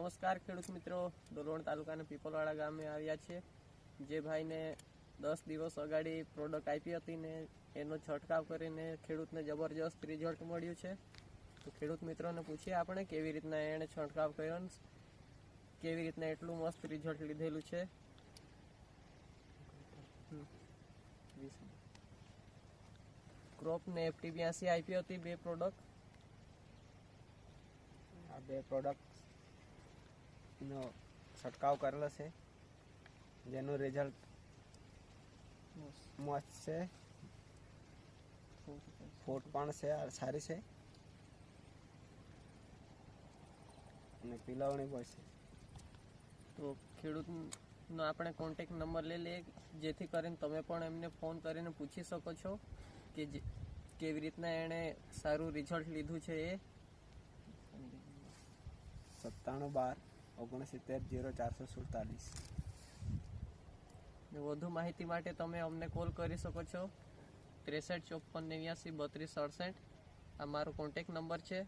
નમસ્કાર ખેડૂત મિત્રો, ડોલવણ તાલુકાના પીપલવાડા ગામે આવ્યા છે. જે ભાઈને 10 દિવસ અગાડી પ્રોડક્ટ આપી હતી ને એનો છંટકાવ કરીને ખેડૂતને જબરજસ્ત રિઝલ્ટ મળ્યું છે. તો ખેડૂત મિત્રોને પૂછીએ આપણે કેવી રીતના એણે છંટકાવ કર્યો, કેવી રીતના એટલું મસ્ત રિઝલ્ટ લીધેલું છે. ક્રોપ ને FT82 આપી હતી 2 પ્રોડક્ટ. આ 2 પ્રોડક્ટ નો છંટકાવ કરેલો છે, જેનું રિઝલ્ટ મસ્ત છે. ફૂટ પણ છે સારી છે અને પીલાવણી પણ છે. તો ખેડૂતનો આપણે કોન્ટેક્ટ નંબર લઈ લઈએ, જેથી કરીને તમે પણ એમને ફોન કરીને પૂછી શકો છો કે કેવી રીતના એણે સારું રિઝલ્ટ લીધું છે. એ 9712 વધુ માહિતી માટે તમે અમને કોલ કરી શકો છો 63 54 89 32 68. આ મારો કોન્ટેક્ટ નંબર છે.